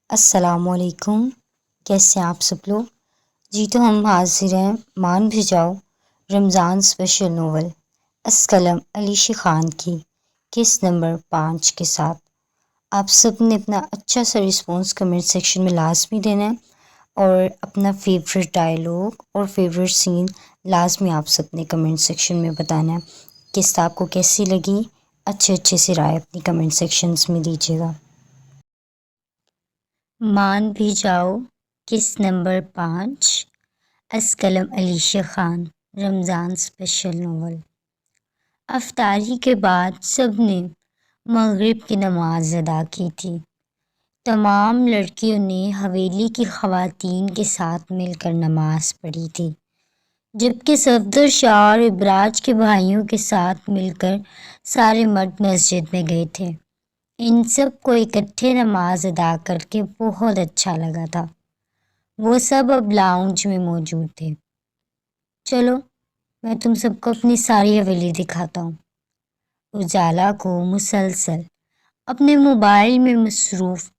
السلام علیکم، کیسے ہیں آپ سب لوگ؟ جی تو ہم حاضر ہیں مان بھی جاؤ رمضان اسپیشل ناول اسکلم علیشی خان کی کس نمبر 5 کے ساتھ۔ آپ سب نے اپنا اچھا سا رسپانس کمنٹ سیکشن میں لازمی دینا ہے، اور اپنا فیوریٹ ڈائلاگ اور فیوریٹ سین لازمی آپ سب نے کمنٹ سیکشن میں بتانا ہے۔ قسط آپ کو کیسی لگی؟ اچھے سے رائے اپنی کمنٹ سیکشنز میں دیجیے گا۔ مان بھی جاؤ قسط نمبر 5 اسکلم علیشی خان رمضان اسپیشل ناول۔ افطاری کے بعد سب نے مغرب کی نماز ادا کی تھی۔ تمام لڑکیوں نے حویلی کی خواتین کے ساتھ مل کر نماز پڑھی تھی، جبکہ صفدر شاہ اور ابراج کے بھائیوں کے ساتھ مل کر سارے مرد مسجد میں گئے تھے۔ ان سب کو اکٹھے نماز ادا کر کے بہت اچھا لگا تھا۔ وہ سب اب لاؤنج میں موجود تھے۔ چلو میں تم سب کو اپنی ساری حویلی دکھاتا ہوں۔ اجالا کو مسلسل اپنے موبائل میں مصروف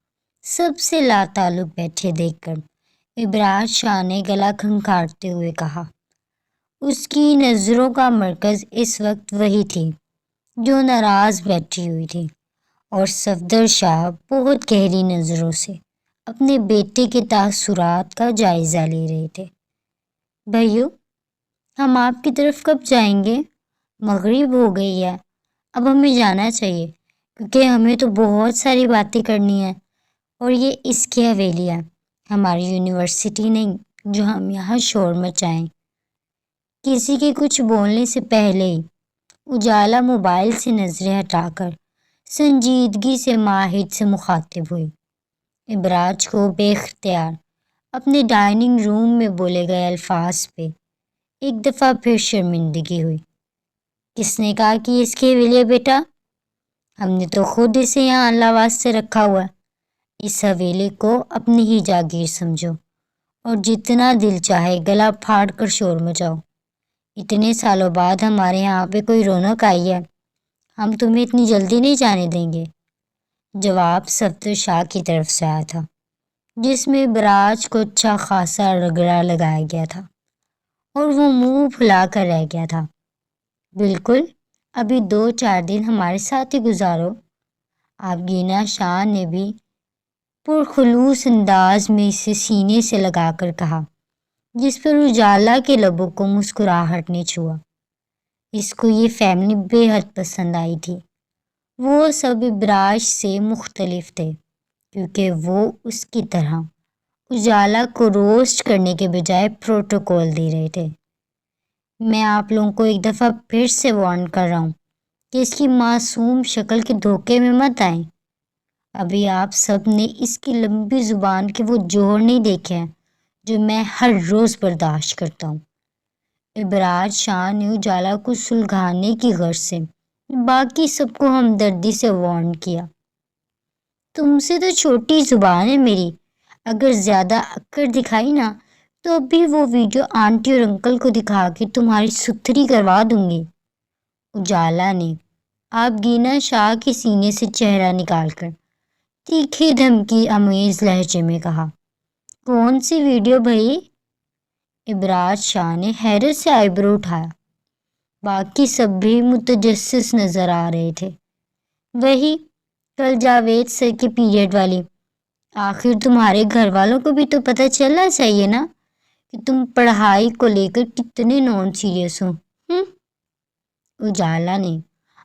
سب سے لا تعلق بیٹھے دیکھ کر ابراج شاہ نے گلا کھنکھارتے ہوئے کہا۔ اس کی نظروں کا مرکز اس وقت وہی تھی جو ناراض بیٹھی ہوئی تھی، اور صفدر شاہ بہت گہری نظروں سے اپنے بیٹے کے تاثرات کا جائزہ لے رہے تھے۔ بھائیو، ہم آپ کی طرف کب جائیں گے؟ مغرب ہو گئی ہے، اب ہمیں جانا چاہیے، کیونکہ ہمیں تو بہت ساری باتیں کرنی ہیں، اور یہ اس کی حویلی ہے، ہماری یونیورسٹی نہیں جو ہم یہاں شور مچائیں۔ کسی کے کچھ بولنے سے پہلے ہی اجالا موبائل سے نظریں ہٹا کر سنجیدگی سے ماہر سے مخاطب ہوئی۔ ابراج کو بے اختیار اپنے ڈائننگ روم میں بولے گئے الفاظ پہ ایک دفعہ پھر شرمندگی ہوئی۔ کس نے کہا کہ اس کی حویلی ہے بیٹا؟ ہم نے تو خود اسے یہاں اللہ واسطے رکھا ہوا ہے۔ اس حویلی کو اپنی ہی جاگیر سمجھو، اور جتنا دل چاہے گلا پھاڑ کر شور مچاؤ۔ اتنے سالوں بعد ہمارے یہاں پہ کوئی رونق آئی ہے، ہم تمہیں اتنی جلدی نہیں جانے دیں گے۔ جواب صفدر شاہ کی طرف سے آیا تھا، جس میں ابراج کو اچھا خاصا رگڑا لگایا گیا تھا، اور وہ منہ پھلا کر رہ گیا تھا۔ بالکل، ابھی 2-4 دن ہمارے ساتھ ہی گزارو۔ آبگینہ شاہ نے بھی پرخلوص انداز میں اسے سینے سے لگا کر کہا، جس پر اجالا کے لبوں کو مسکراہٹ نے چھوا۔ اس کو یہ فیملی بے حد پسند آئی تھی۔ وہ سب ابراج سے مختلف تھے، کیونکہ وہ اس کی طرح اجالا کو روسٹ کرنے کے بجائے پروٹوکول دے رہے تھے۔ میں آپ لوگوں کو ایک دفعہ پھر سے وارن کر رہا ہوں کہ اس کی معصوم شکل کے دھوکے میں مت آئیں۔ ابھی آپ سب نے اس کی لمبی زبان کے وہ جوہر نہیں دیکھے ہیں جو میں ہر روز برداشت کرتا ہوں۔ ابراج شاہ نے اجالا کو سلگھانے کی غرض سے باقی سب کو ہمدردی سے وارن کیا۔ تم سے تو چھوٹی زبان ہے میری، اگر زیادہ اکڑ دکھائی نا تو اب بھی وہ ویڈیو آنٹی اور انکل کو دکھا کے تمہاری ستھری کروا دوں گی۔ اجالا نے آبگینہ شاہ کے سینے سے چہرہ نکال کر تیکھے دھمکی آمیز لہجے میں کہا۔ کون سی ویڈیو بھائی؟ ابراج شاہ نے حیرت سے آئیبرو اٹھایا۔ باقی سب بھی متجسس نظر آ رہے تھے۔ وہی کل جاوید سر کے پیریڈ والی۔ آخر تمہارے گھر والوں کو بھی تو پتہ چلنا چاہیے نا کہ تم پڑھائی کو لے کر کتنے نان سیریس ہو۔ اجالا نے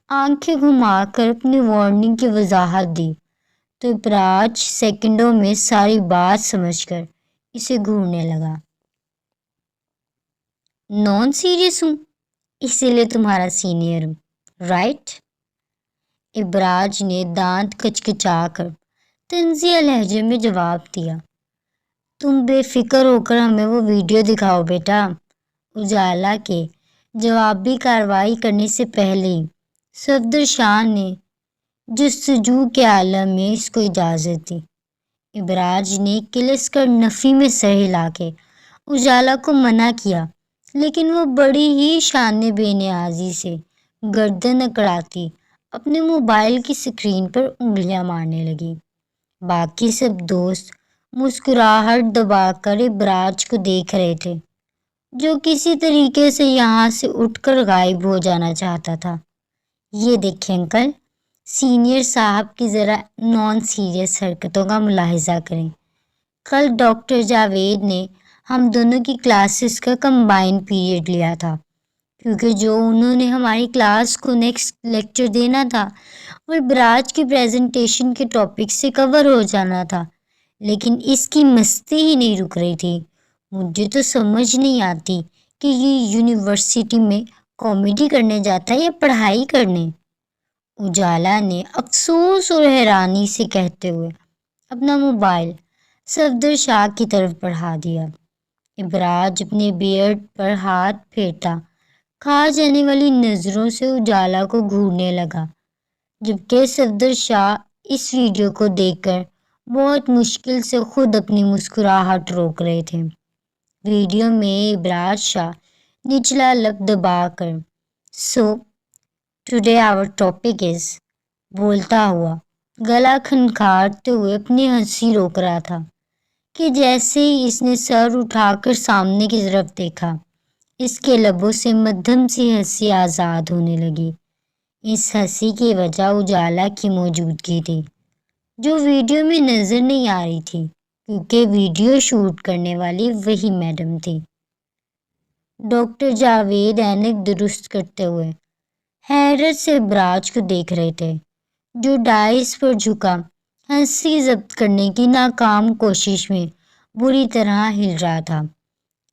آنکھیں گھما کر اپنی وارننگ کی وضاحت دی، تو ابراج سیکنڈوں میں ساری بات سمجھ کر اسے گھورنے لگا۔ نان سیریس ہوں، اسی لیے تمہارا سینئر ہوں، رائٹ؟ ابراج نے دانت کچکچا کر طنزیہ لہجے میں جواب دیا۔ تم بے فکر ہو کر ہمیں وہ ویڈیو دکھاؤ بیٹا۔ اجالا کے جوابی کارروائی کرنے سے پہلے ہی صفدر شاہ نے جستجو کے عالم میں اس کو اجازت دی۔ ابراج نے کلس کر نفی میں سر ہلا کے اجالا کو منع کیا، لیکن وہ بڑی ہی شان بے نیازی سے گردن اکڑاتی اپنے موبائل کی سکرین پر انگلیاں مارنے لگی۔ باقی سب دوست مسکراہٹ دبا کر ابراج کو دیکھ رہے تھے، جو کسی طریقے سے یہاں سے اٹھ کر غائب ہو جانا چاہتا تھا۔ یہ دیکھیں انکل، سینئر صاحب کی ذرا نان سیریس حرکتوں کا ملاحظہ کریں۔ کل ڈاکٹر جاوید نے ہم دونوں کی کلاسز کا کمبائن پیریڈ لیا تھا، کیونکہ جو انہوں نے ہماری کلاس کو نیکسٹ لیکچر دینا تھا اور ابراج کی پریزنٹیشن کے ٹاپک سے کور ہو جانا تھا، لیکن اس کی مستی ہی نہیں رک رہی تھی۔ مجھے تو سمجھ نہیں آتی کہ یہ یونیورسٹی میں کامیڈی کرنے جاتا ہے یا پڑھائی کرنے، اجالا نے افسوس اور حیرانی سے کہتے ہوئے اپنا موبائل صفدر شاہ کی طرف بڑھا دیا۔ ابراج اپنے بیئرڈ پر ہاتھ پھیرتا کھا جانے والی نظروں سے اجالا کو گھورنے لگا، جبکہ صفدر شاہ اس ویڈیو کو دیکھ کر بہت مشکل سے خود اپنی مسکراہٹ روک رہے تھے۔ ویڈیو میں ابراج شاہ نچلا لب دبا کر "so today our topic is" بولتا ہوا گلا کھنکھارتے ہوئے اپنی ہنسی روک رہا تھا کہ جیسے ہی اس نے سر اٹھا کر سامنے کی طرف دیکھا، اس کے لبوں سے مدھم سی ہنسی آزاد ہونے لگی۔ اس ہنسی کی وجہ اجالا کی موجودگی تھی، جو ویڈیو میں نظر نہیں آ رہی تھی، کیونکہ ویڈیو شوٹ کرنے والی وہی میڈم تھی۔ ڈاکٹر جاوید اینک درست کرتے ہوئے حیرت سے ابراج کو دیکھ رہے تھے، جو ڈائس پر جھکا ہنسی ضبط کرنے کی ناکام کوشش میں بری طرح ہل رہا تھا۔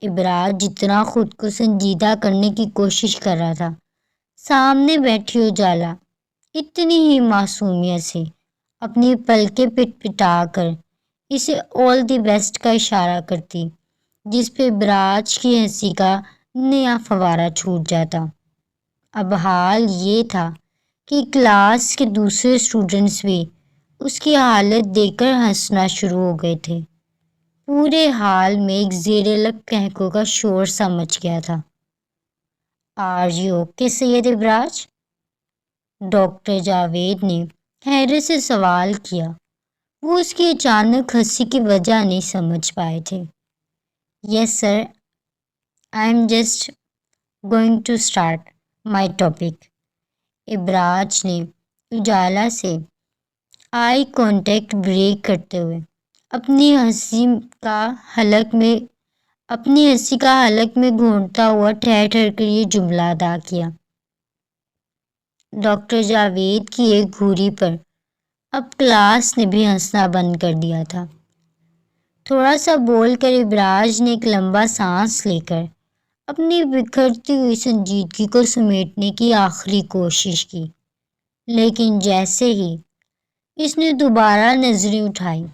ابراج جتنا خود کو سنجیدہ کرنے کی کوشش کر رہا تھا، سامنے بیٹھی اجالا اتنی ہی معصومیت سے اپنی پلکیں پٹ پٹا کر اسے آل دی بیسٹ کا اشارہ کرتی، جس پہ ابراج کی ہنسی کا نیا فوارہ چھوٹ جاتا۔ اب حال یہ تھا کہ کلاس کے دوسرے اسٹوڈنٹس بھی اس کی حالت دیکھ کر ہنسنا شروع ہو گئے تھے۔ پورے حال میں ایک زیر لب قہقہ کا شور سا مچ گیا تھا۔ "Are you okay Syed Abraj?" Doctor Javed نے حیرت سے سوال کیا۔ وہ اس کی اچانک ہنسی کی وجہ نہیں سمجھ پائے تھے۔ "Yes sir, I am just going to start my topic." Ibraj نے اجالا سے آئی کانٹیکٹ بریک کرتے ہوئے اپنی ہنسی کا حلق میں گھونٹتا ہوا ٹھہر ٹھہر کر یہ جملہ ادا کیا۔ ڈاکٹر جاوید کی ایک گھوری پر اب کلاس نے بھی ہنسنا بند کر دیا تھا۔ تھوڑا سا بول کر ابراج نے ایک لمبا سانس لے کر اپنی بکھرتی ہوئی سنجیدگی کو سمیٹنے کی آخری کوشش کی، لیکن جیسے ہی اس نے دوبارہ نظریں اٹھائی،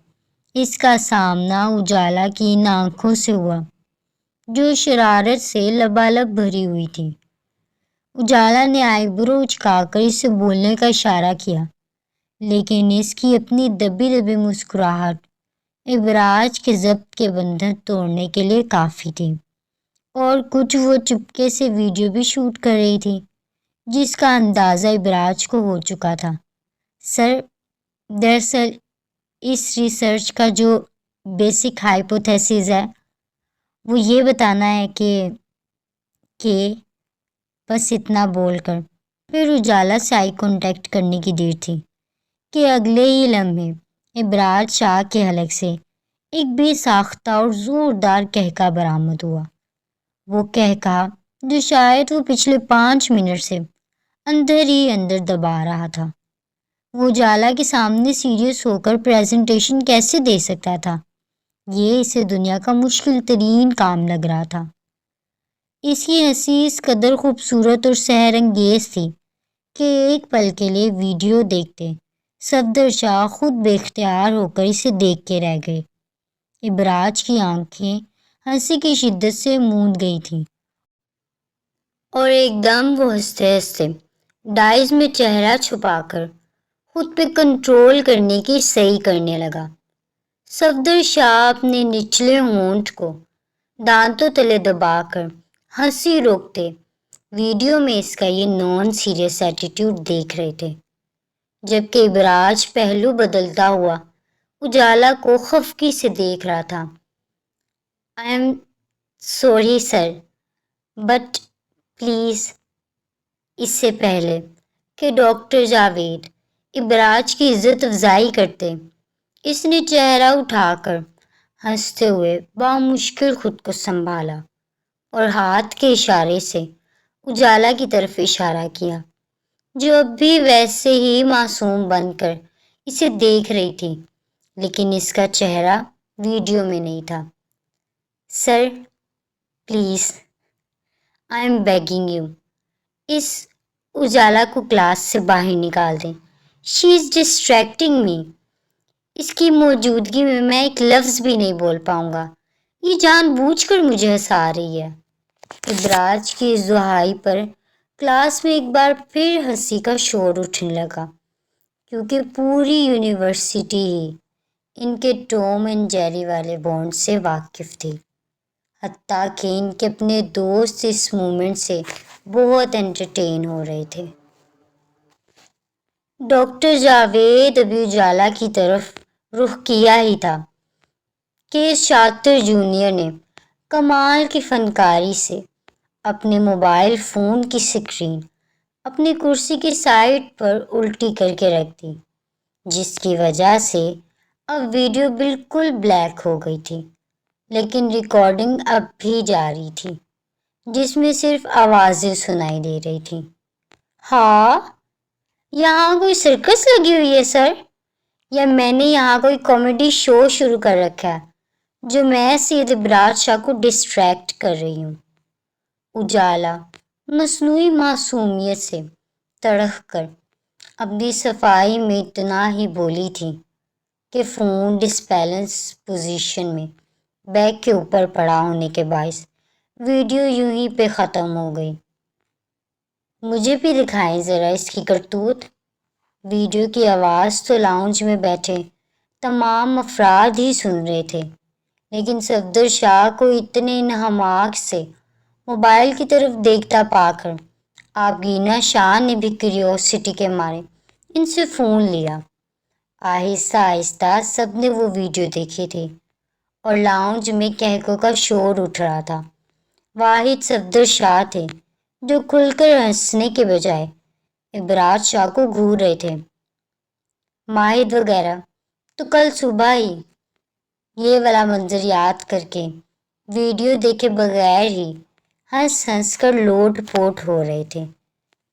اس کا سامنا اجالا کی ان آنکھوں سے ہوا جو شرارت سے لبالب بھری ہوئی تھی۔ اجالا نے آئی برو اچکا کر اسے بولنے کا اشارہ کیا، لیکن اس کی اپنی دبی دبی مسکراہٹ ابراج کے ضبط کے بندھن توڑنے کے لیے کافی تھی، اور کچھ وہ چپکے سے ویڈیو بھی شوٹ کر رہی تھی، جس کا اندازہ ابراج کو ہو چکا تھا۔ "سر، دراصل اس ریسرچ کا جو بیسک ہائپوتھیسس ہے وہ یہ بتانا ہے کہ بس اتنا بول کر پھر اجالا سے آئی کانٹیکٹ کرنے کی دیر تھی کہ اگلے ہی لمحے ابراج شاہ کے حلق سے ایک بے ساختہ اور زوردار قہقہ برآمد ہوا۔ وہ قہقہ جو شاید وہ پچھلے 5 منٹ سے اندر ہی اندر دبا رہا تھا۔ وہ اجالا کے سامنے سیریس ہو کر پریزنٹیشن کیسے دے سکتا تھا؟ یہ اسے دنیا کا مشکل ترین کام لگ رہا تھا۔ اس کی ہنسی اس قدر خوبصورت اور سحر انگیز تھی کہ ایک پل کے لیے ویڈیو دیکھتے صفدر شاہ خود بے اختیار ہو کر اسے دیکھ کے رہ گئے۔ ابراج کی آنکھیں ہنسی کی شدت سے موند گئی تھیں، اور ایک دم وہ ہنستے ہنستے ڈائز میں چہرہ چھپا کر خود پہ کنٹرول کرنے کی صحیح کرنے لگا۔ صفدر شاہ اپنے نچلے ہونٹ کو دانتوں تلے دبا کر ہنسی روکتے ویڈیو میں اس کا یہ نان سیریس ایٹیٹیوڈ دیکھ رہے تھے، جبکہ ابراج پہلو بدلتا ہوا اجالا کو خفگی سے دیکھ رہا تھا۔ I am sorry sir, but please. اس سے پہلے کہ ڈاکٹر جاوید ابراج کی عزت افزائی کرتے، اس نے چہرہ اٹھا کر ہنستے ہوئے بامشکل خود کو سنبھالا اور ہاتھ کے اشارے سے اجالا کی طرف اشارہ کیا، جو اب بھی ویسے ہی معصوم بن کر اسے دیکھ رہی تھی، لیکن اس کا چہرہ ویڈیو میں نہیں تھا۔ Sir please, I am begging you, اس اجالا کو کلاس سے باہر نکال دیں۔ شی از ڈسٹریکٹنگ می۔ اس کی موجودگی میں ایک لفظ بھی نہیں بول پاؤں گا۔ یہ جان بوجھ کر مجھے ہنسا رہی ہے۔ ابراج کی اس دہائی پر کلاس میں ایک بار پھر ہنسی کا شور اٹھنے لگا، کیونکہ پوری یونیورسٹی ہی ان کے ٹوم اینڈ جیری والے بانڈ سے واقف تھی، حتیٰ کہ ان کے اپنے دوست اس مومنٹ سے بہت انٹرٹین ہو رہے تھے۔ ڈاکٹر جاوید ابھی اجالا کی طرف رخ کیا ہی تھا کہ اس شاطر جونیئر نے کمال کی فنکاری سے اپنے موبائل فون کی سکرین اپنی کرسی کی سائڈ پر الٹی کر کے رکھ دی، جس کی وجہ سے اب ویڈیو بالکل بلیک ہو گئی تھی، لیکن ریکارڈنگ اب بھی جاری تھی، جس میں صرف آوازیں سنائی دے رہی تھیں۔ ہاں، یہاں کوئی سرکس لگی ہوئی ہے سر، یا میں نے یہاں کوئی کامیڈی شو شروع کر رکھا ہے جو میں سید ابراج شاہ کو ڈسٹریکٹ کر رہی ہوں؟ اجالا مصنوعی معصومیت سے تڑپ کر اپنی صفائی میں اتنا ہی بولی تھی کہ فون ڈسبیلنس پوزیشن میں بیک کے اوپر پڑا ہونے کے باعث ویڈیو یوں ہی پہ ختم ہو گئی۔ مجھے بھی دکھائیں ذرا اس کی کرتوت۔ ویڈیو کی آواز تو لاؤنج میں بیٹھے تمام افراد ہی سن رہے تھے، لیکن صفدر شاہ کو اتنے انہماک سے موبائل کی طرف دیکھتا پا کر آبگینہ شاہ نے بھی کیوریوسٹی کے مارے ان سے فون لیا۔ آہستہ آہستہ سب نے وہ ویڈیو دیکھی تھی اور لاؤنج میں کہکوں کا شور اٹھ رہا تھا۔ واحد صفدر شاہ تھے جو کھل کر ہنسنے کے بجائے ابراج شاہ کو گھور رہے تھے۔ ماہد وغیرہ تو کل صبح ہی یہ والا منظر یاد کر کے ویڈیو دیکھے بغیر ہی ہنس ہنس کر لوٹ پوٹ ہو رہے تھے،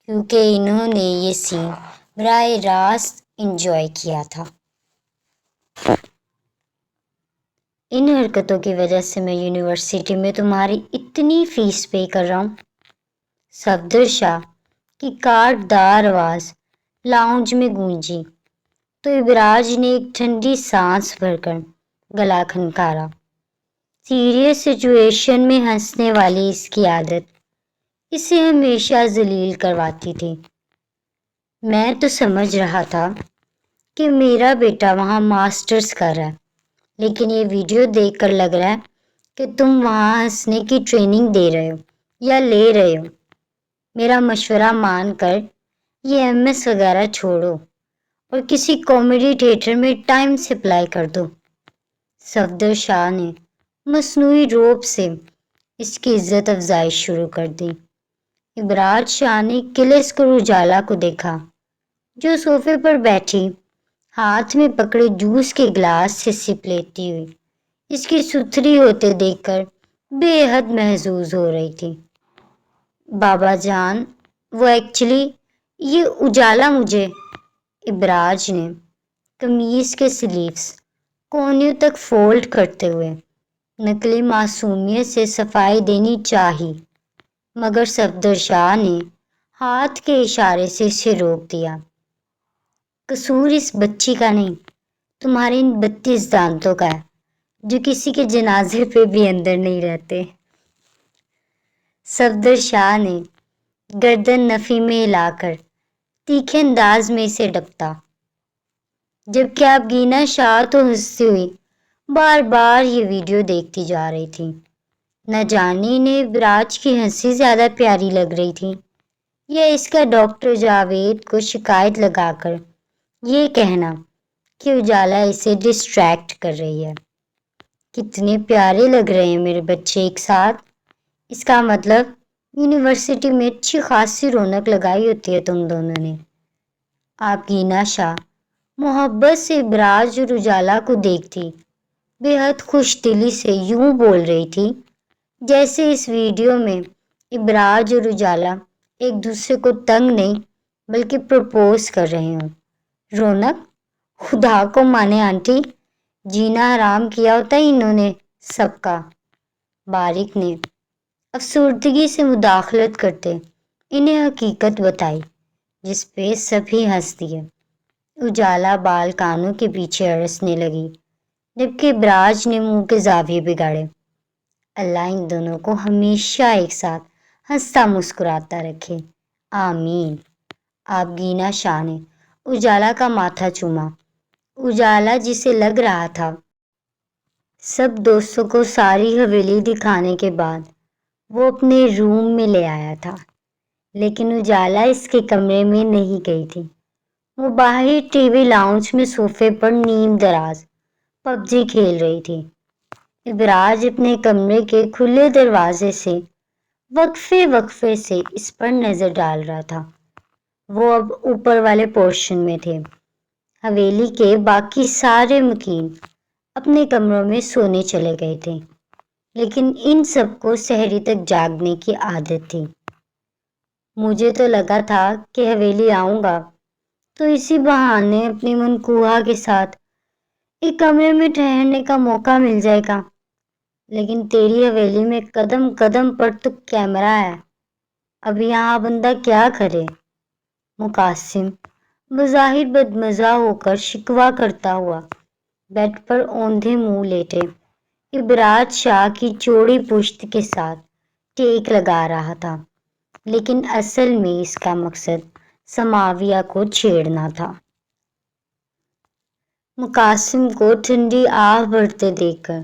کیونکہ انہوں نے یہ سین براہ راست انجوائے کیا تھا۔ ان حرکتوں کی وجہ سے میں یونیورسٹی میں تمہاری اتنی فیس پے کر رہا ہوں۔ صفدر شاہ کی کاٹ دار آواز لاؤنج میں گونجی تو ابراج نے ایک ٹھنڈی سانس بھر کر گلا کھنکارا۔ سیریس سچویشن میں ہنسنے والی اس کی عادت اسے ہمیشہ ذلیل کرواتی تھی۔ میں تو سمجھ رہا تھا کہ میرا بیٹا وہاں ماسٹرز کر رہا ہے، لیکن یہ ویڈیو دیکھ کر لگ رہا ہے کہ تم وہاں ہنسنے کی ٹریننگ دے رہے ہو یا لے رہے ہو۔ میرا مشورہ مان کر یہ ایم ایس وغیرہ چھوڑو اور کسی کامیڈی تھیٹر میں ٹائم سپلائی کر دو۔ صفدر شاہ نے مصنوعی روب سے اس کی عزت افزائی شروع کر دی۔ ابراج شاہ نے کلس کر اجالا کو دیکھا، جو صوفے پر بیٹھی ہاتھ میں پکڑے جوس کے گلاس سے سپ لیتی ہوئی اس کی ستھری ہوتے دیکھ کر بے حد محظوظ ہو رہی تھی۔ بابا جان، وہ ایکچولی یہ اجالا مجھے، ابراج نے قمیض کے سلیوز کونوں تک فولڈ کرتے ہوئے نقلی معصومیت سے صفائی دینی چاہی، مگر صفدر شاہ نے ہاتھ کے اشارے سے اسے روک دیا۔ قصور اس بچی کا نہیں، تمہارے ان 32 دانتوں کا ہے جو کسی کے جنازے پہ بھی اندر نہیں رہتے۔ صفدر شاہ نے گردن نفی میں ہلا کر تیکھے انداز میں اسے ڈپتا، جبکہ آبگینہ شاہ تو ہنستی ہوئی بار بار یہ ویڈیو دیکھتی جا رہی تھی۔ نہ جانے انہیں ابراج کی ہنسی زیادہ پیاری لگ رہی تھی یا اس کا ڈاکٹر جاوید کو شکایت لگا کر یہ کہنا کہ اجالا اسے ڈسٹریکٹ کر رہی ہے۔ کتنے پیارے لگ رہے ہیں میرے بچے ایک ساتھ۔ اس کا مطلب یونیورسٹی میں اچھی خاصی رونق لگائی ہوتی ہے تم دونوں نے۔ آبگینہ شاہ محبت سے ابراج اور اجالا کو دیکھتی بے حد خوش دلی سے یوں بول رہی تھی جیسے اس ویڈیو میں ابراج اور اجالا ایک دوسرے کو تنگ نہیں بلکہ پرپوز کر رہے ہوں۔ رونق، خدا کو مانے آنٹی، جینا حرام کیا ہوتا ہے انہوں نے سب کا۔ باریک نے افسردگی سے مداخلت کرتے انہیں حقیقت بتائی جس پہ سبھی ہنس دیے۔ اجالا بال کانوں کے پیچھے اڑسنے لگی جبکہ ابراج نے منہ کے زاویے بگاڑے۔ اللہ ان دونوں کو ہمیشہ ایک ساتھ ہنستا مسکراتا رکھے، آمین۔ آبگینہ شاہ نے اجالا کا ماتھا چوما۔ اجالا جسے لگ رہا تھا سب دوستوں کو ساری حویلی دکھانے کے بعد وہ اپنے روم میں لے آیا تھا، لیکن اجالا اس کے کمرے میں نہیں گئی تھی۔ وہ باہر ٹی وی لاؤنج میں صوفے پر نیم دراز پب جی کھیل رہی تھی۔ ابراج اپنے کمرے کے کھلے دروازے سے وقفے وقفے سے اس پر نظر ڈال رہا تھا۔ وہ اب اوپر والے پورشن میں تھے۔ حویلی کے باقی سارے مکین اپنے کمروں میں سونے چلے گئے تھے، لیکن ان سب کو سحری تک جاگنے کی عادت تھی۔ مجھے تو لگا تھا کہ حویلی آؤں گا تو اسی بہانے اپنی منکوہا کے ساتھ ایک کمرے میں ٹھہرنے کا موقع مل جائے گا، لیکن تیری حویلی میں قدم قدم پر تو کیمرہ ہے، اب یہاں بندہ کیا کرے؟ مقاسم بظاہر بدمزہ ہو کر شکوہ کرتا ہوا بیڈ پر اوندھے منہ لیٹے ابراج شاہ کی چوڑی پشت کے ساتھ ٹیک لگا رہا تھا، لیکن اصل میں اس کا مقصد سماویہ کو چھیڑنا تھا۔ مقاسم کو ٹھنڈی آہ بھرتے دیکھ کر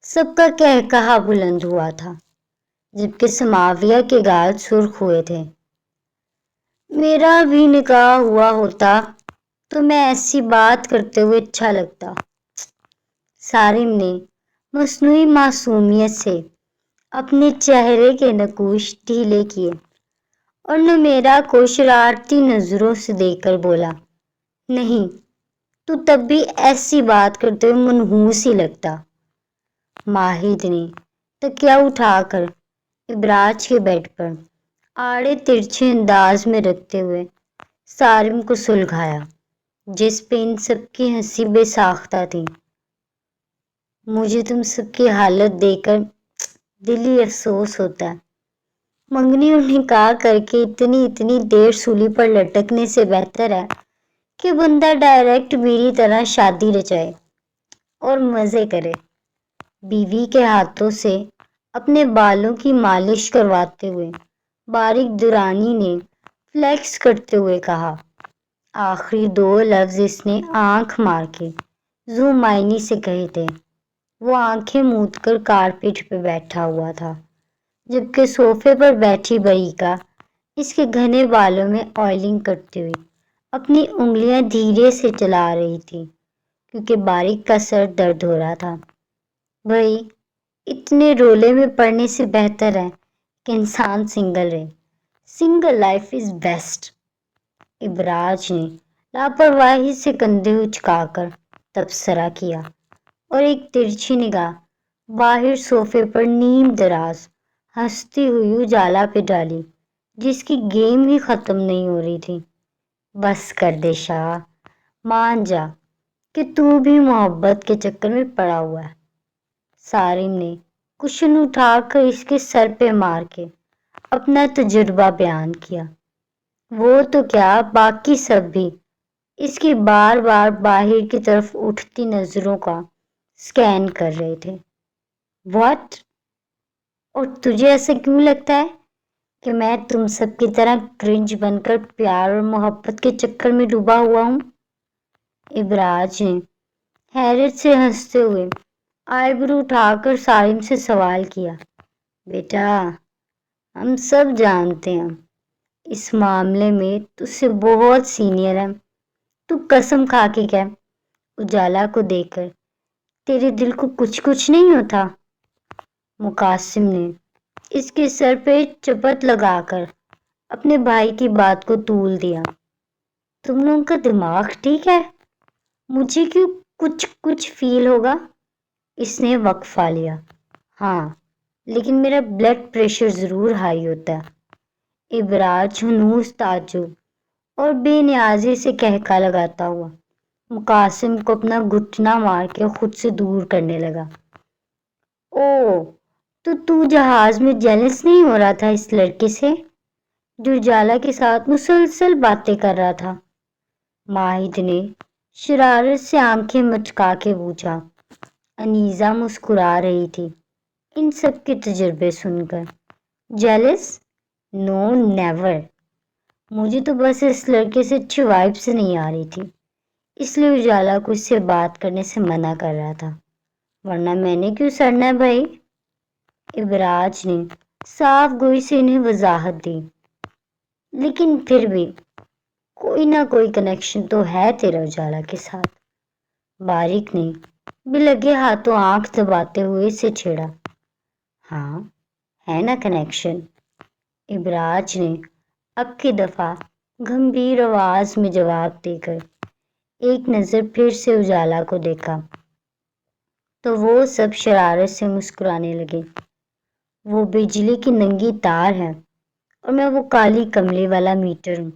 سب کا قہقہا بلند ہوا تھا، جبکہ سماویہ کے گال سرخ ہوئے تھے۔ میرا بھی نکاح ہوا ہوتا تو میں ایسی بات کرتے ہوئے اچھا لگتا۔ سارم نے مصنوعی معصومیت سے اپنے چہرے کے نقوش ڈھیلے کیے اور نمیرا کو شرارتی نظروں سے دیکھ کر بولا، نہیں، تو تب بھی ایسی بات کرتے ہوئے منحوس ہی لگتا۔ ماہد نے تکیہ اٹھا کر ابراج کے بیڈ پر آڑے ترچھے انداز میں رکھتے ہوئے سارم کو سلگھایا، جس پہ ان سب کی ہنسی بے ساختہ تھی۔ مجھے تم سب کی حالت دیکھ کر دلی افسوس ہوتا ہے۔ منگنی اور نکاح کر کے اتنی دیر سولی پر لٹکنے سے بہتر ہے کہ بندہ ڈائریکٹ میری طرح شادی رچائے اور مزے کرے۔ بیوی کے ہاتھوں سے اپنے بالوں کی مالش کرواتے ہوئے باریک دورانی نے فلیکس کرتے ہوئے کہا۔ آخری دو لفظ اس نے آنکھ مار کے زو معنی سے کہے تھے۔ وہ آنکھیں موند کر کارپیٹ پہ بیٹھا ہوا تھا، جبکہ صوفے پر بیٹھی بریکا اس کے گھنے بالوں میں آئلنگ کرتے ہوئے اپنی انگلیاں دھیرے سے چلا رہی تھی کیونکہ باریک کا سر درد ہو رہا تھا۔ بھائی، اتنے رولے میں پڑنے سے بہتر ہے کہ انسان سنگل رہے۔ Single life is best. Abraaj نے لاپرواہی سے کندھے اچکا کر تبصرہ کیا اور ایک ترچھی نگاہ باہر صوفے پر نیم دراز ہنستی ہوئی اجالا پہ ڈالی جس کی گیم ہی ختم نہیں ہو رہی تھی۔ بس کر دے شاہ، مان جا کہ تو بھی محبت کے چکر میں پڑا ہوا ہے۔ سارم نے کشن اٹھا کر اس کے سر پہ مار کے اپنا تجربہ بیان کیا۔ وہ تو کیا، باقی سب بھی اس کی بار بار باہر کی طرف اٹھتی نظروں کا سکین کر رہے تھے۔ واٹ؟ اور تجھے ایسا کیوں لگتا ہے کہ میں تم سب کی طرح کرنج بن کر پیار اور محبت کے چکر میں ڈوبا ہوا ہوں؟ ابراج نے حیرت سے ہنستے ہوئے آئی برو اٹھا کر سارم سے سوال کیا۔ بیٹا، ہم سب جانتے ہیں اس معاملے میں تجھ سے بہت سینئر ہے۔ تو قسم کھا کے کہہ اجالا کو دیکھ کر تیرے دل کو کچھ نہیں ہوتا؟ مقاسم نے اس کے سر پہ چپت لگا کر اپنے بھائی کی بات کو طول دیا۔ تم لوگوں کا دماغ ٹھیک ہے؟ مجھے کیوں کچھ فیل ہوگا؟ اس نے وقفہ لیا۔ ہاں، لیکن میرا بلڈ پریشر ضرور ہائی ہوتا ہے۔ ابراج ہنوز تعجب اور بے نیازی سے کہکا لگاتا ہوا مقاسم کو اپنا گھٹنا مار کے خود سے دور کرنے لگا۔ او، تو جہاز میں جیلس نہیں ہو رہا تھا اس لڑکے سے جو اجالا کے ساتھ مسلسل باتیں کر رہا تھا؟ ماہد نے شرارت سے آنکھیں مچکا کے پوچھا۔ انیزہ مسکرا رہی تھی ان سب کے تجربے سن کر۔ جیلس؟ نو نیور۔ مجھے تو بس اس لڑکے سے اچھی وائبس نہیں آ رہی تھی، اس لیے اجالا کو اس سے بات کرنے سے منع کر رہا تھا، ورنہ میں نے کیوں سڑنا ہے بھائی؟ ابراج نے صاف گوئی سے انہیں وضاحت دی۔ لیکن پھر بھی کوئی نہ کوئی کنیکشن تو ہے تیرا اجالا کے ساتھ۔ باریک نے بے لگے ہاتھوں آنکھ دباتے ہوئے اسے چھیڑا۔ ہاں ہے نا کنیکشن، ابراج نے اب کی دفعہ گمبھیر آواز میں جواب دے کر ایک نظر پھر سے اجالا کو دیکھا تو وہ سب شرارت سے مسکرانے لگے۔ وہ بجلی کی ننگی تار ہے اور میں وہ کالی کملی والا میٹر ہوں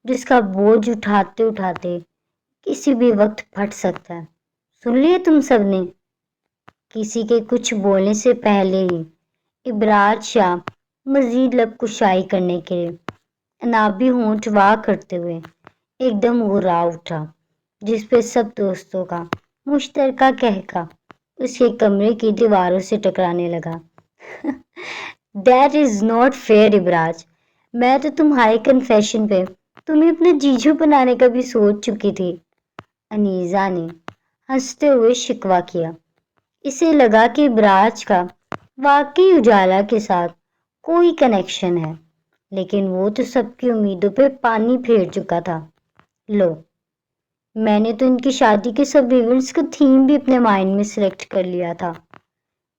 جس کا بوجھ اٹھاتے اٹھاتے کسی بھی وقت پھٹ سکتا ہے۔ سن لیا تم سب نے؟ کسی کے کچھ بولنے سے پہلے ہی ابراج شاہ مزید لب کشائی کرنے کے لیے انابی ہونٹ وا کرتے ہوئے ایک دم غرا اٹھا، جس پہ سب دوستوں کا مشترکہ کہکا اس کے کمرے کی دیواروں سے ٹکرانے لگا۔ That is not fair Abraj, میں تو تمہارے کنفیشن پہ تمہیں اپنا جیجو بنانے کا بھی سوچ چکی تھی، انیزہ نے ہنستے ہوئے شکوہ کیا۔ اسے لگا کہ ابراج کا واقعی اجالا کے ساتھ کوئی کنیکشن ہے، لیکن وہ تو سب کی امیدوں پہ پانی پھیر چکا تھا۔ لو، میں نے تو ان کی شادی کے سب ایونٹس کا تھیم بھی اپنے مائنڈ میں سلیکٹ کر لیا تھا۔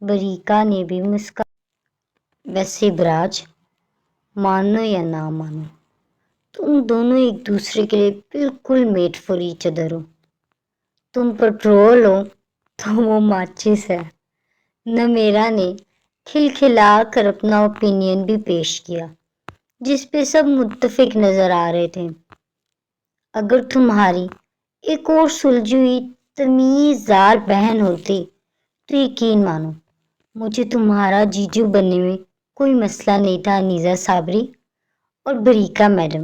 بریکا نے بھی مسکا۔ ویسے ابراج، مانو یا نہ مانو، تم دونوں ایک دوسرے کے لیے بالکل میڈ فار ایچ ادر ہو۔ تم پٹرول ہو تو وہ ماچس ہے۔ نمیرا نے کھلکھلا کر اپنا اوپینین بھی پیش کیا جس پہ سب متفق نظر آ رہے تھے۔ اگر تمہاری ایک اور سلجھی ہوئی تمیزدار بہن ہوتی تو یقین مانو مجھے تمہارا جیجو بننے میں کوئی مسئلہ نہیں تھا۔ انیزہ صابری اور بریکا میڈم،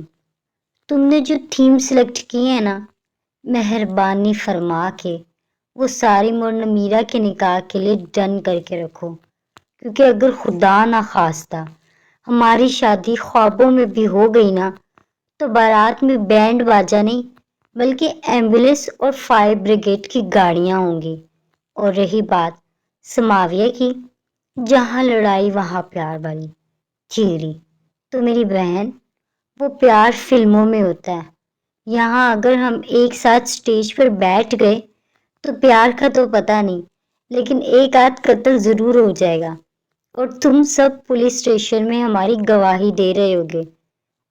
تم نے جو تھیم سلیکٹ کی ہے نا، مہربانی فرما کے وہ ساری مور نمیرا کے نکاح کے لیے ڈن کر کے رکھو، کیونکہ اگر خدا نہ خواستہ ہماری شادی خوابوں میں بھی ہو گئی نا تو بارات میں بینڈ باجا نہیں بلکہ ایمبولینس اور فائر بریگیڈ کی گاڑیاں ہوں گی۔ اور رہی بات سماویہ کی، جہاں لڑائی وہاں پیار والی چیری تو میری بہن، وہ پیار فلموں میں ہوتا ہے، یہاں اگر ہم ایک ساتھ سٹیج پر بیٹھ گئے تو پیار کا تو پتہ نہیں، لیکن ایک آدھ قتل ضرور ہو جائے گا اور تم سب پولیس اسٹیشن میں ہماری گواہی دے رہے ہوگے۔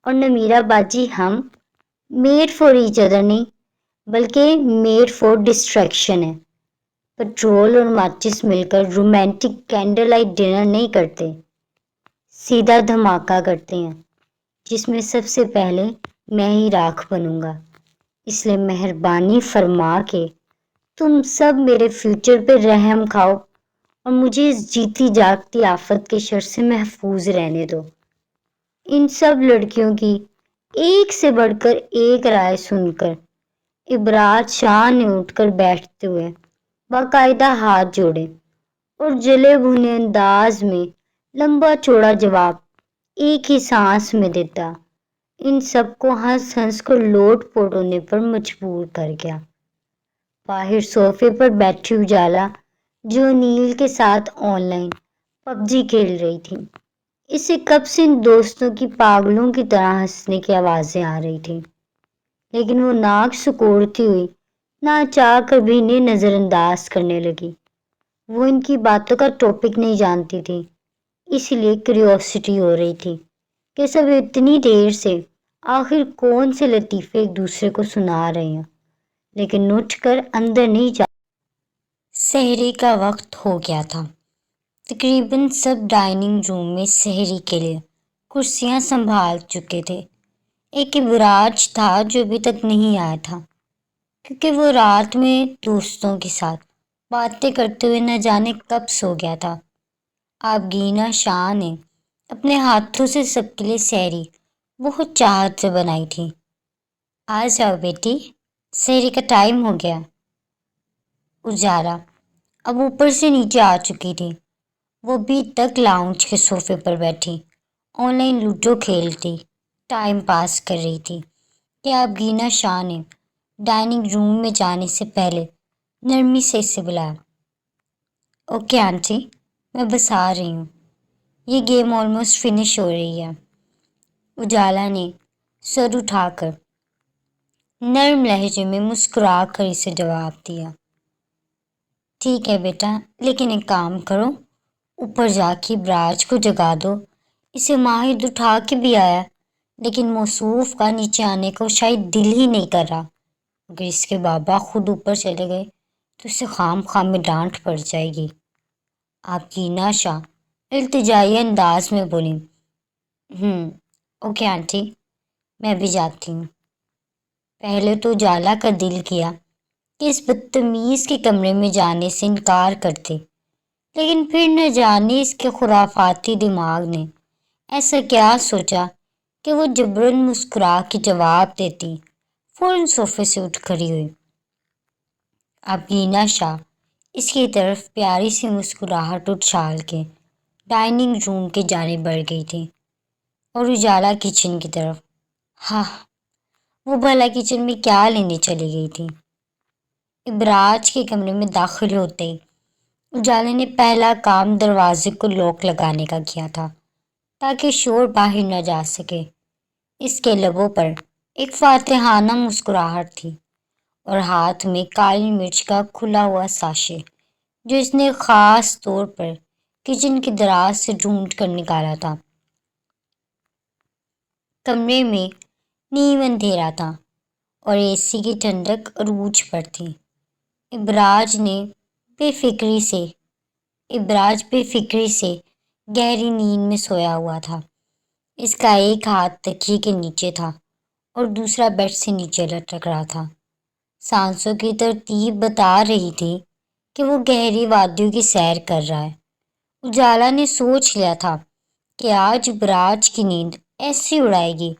اور نمیرا باجی، ہم میڈ فار ایچ ادر نہیں بلکہ میڈ فار ڈسٹریکشن ہے۔ پٹرول اور ماچس مل کر رومانٹک کینڈل لائٹ ڈنر نہیں کرتے، سیدھا دھماکہ کرتے ہیں جس میں سب سے پہلے میں ہی راکھ بنوں گا۔ اس لیے مہربانی فرما کے تم سب میرے فیوچر پہ رحم کھاؤ اور مجھے اس جیتی جاگتی آفت کے شر سے محفوظ رہنے دو۔ ان سب لڑکیوں کی ایک سے بڑھ کر ایک رائے سن کر ابراج شاہ نے اٹھ کر بیٹھتے ہوئے باقاعدہ ہاتھ جوڑے اور جلے بھنے انداز میں لمبا چوڑا جواب ایک ہی سانس میں دیتا ان سب کو ہنس ہنس کر لوٹ پوٹ ہونے پر مجبور کر گیا۔ باہر صوفے پر بیٹھی اجالا جو نیل کے ساتھ آن لائن پب جی کھیل رہی تھی، اسے کب سے ان دوستوں کی پاگلوں کی طرح ہنسنے کی آوازیں آ رہی تھی، لیکن وہ ناک سکوڑتی ہوئی نہ چاہ کر بھی انہیں نظر انداز کرنے لگی۔ وہ ان کی باتوں کا ٹاپک نہیں جانتی تھی، اس لیے کیوریوسٹی ہو رہی تھی کہ سب اتنی دیر سے آخر کون سے لطیفے ایک دوسرے کو سنا رہے ہیں، لیکن اٹھ کر اندر نہیں جا۔ سحری کا وقت ہو گیا تھا۔ تقریباً سب ڈائننگ روم میں سحری کے لیے کرسیاں سنبھال چکے تھے۔ ایک ابراج تھا جو ابھی تک نہیں آیا تھا، کیونکہ وہ رات میں دوستوں کے ساتھ باتیں کرتے ہوئے نہ جانے کب سو گیا تھا۔ آبگینہ شاہ نے اپنے ہاتھوں سے سب کے لیے سحری بہت چاہت سے بنائی تھی۔ آ جاؤ بیٹی، سحری کا ٹائم ہو گیا۔ اجالا اب اوپر سے نیچے آ چکی تھی۔ وہ ابھی تک لاؤنج کے صوفے پر بیٹھی آن لائن لوڈو کھیلتی ٹائم پاس کر رہی تھی کہ آبگینہ شاہ نے ڈائننگ روم میں جانے سے پہلے نرمی سے اسے بلایا۔ اوکے آنٹی، میں بس آ رہی ہوں، یہ گیم آلموسٹ فنش ہو رہی ہے۔ اجالا نے سر اٹھا کر نرم لہجے میں مسکرا کر اسے جواب دیا۔ ٹھیک ہے بیٹا، لیکن ایک کام کرو، اوپر جا کے براج کو جگا دو۔ اسے ماہد اٹھا کے بھی آیا، لیکن موصوف کا نیچے آنے کو شاید دل ہی نہیں کر رہا۔ اگر اس کے بابا خود اوپر چلے گئے تو اسے خام خام میں ڈانٹ پڑ جائے گی۔ آبگینہ شاہ التجائی انداز میں بولی۔ اوکے آنٹی، میں بھی جاتی ہوں۔ پہلے تو اجالا کا دل کیا کہ اس بدتمیز کے کمرے میں جانے سے انکار کرتے، لیکن پھر نہ جانے اس کے خرافاتی دماغ نے ایسا کیا سوچا کہ وہ جبراً مسکرا کے جواب دیتی فوراً صوفے سے اٹھ کھڑی ہوئی۔ آبگینہ شاہ اس کی طرف پیاری سی مسکراہٹ اچھال کے ڈائننگ روم کے جانب بڑھ گئی تھی اور اجالا کچن کی طرف۔ ہاں، وہ بھلا کچن میں کیا لینے چلی گئی تھی؟ ابراج کے کمرے میں داخل ہوتے ہی اجالے نے پہلا کام دروازے کو لاک لگانے کا کیا تھا تاکہ شور باہر نہ جا سکے۔ اس کے لبوں پر ایک فاتحانہ مسکراہٹ تھی اور ہاتھ میں کالی مرچ کا کھلا ہوا ساشے جو اس نے خاص طور پر کچن کی دراز سے ڈھونڈ کر نکالا تھا۔ کمرے میں نیم اندھیرا تھا اور اے سی کی ٹھنڈک عروج پر تھی۔ ابراج بے فکری سے گہری نیند میں سویا ہوا تھا۔ اس کا ایک ہاتھ تکیے کے نیچے تھا اور دوسرا بیڈ سے نیچے لٹک رہا تھا۔ سانسوں کی ترتیب بتا رہی تھی کہ وہ گہری وادیوں کی سیر کر رہا ہے۔ اجالا نے سوچ لیا تھا کہ آج ابراج کی نیند ایسی اڑائے گی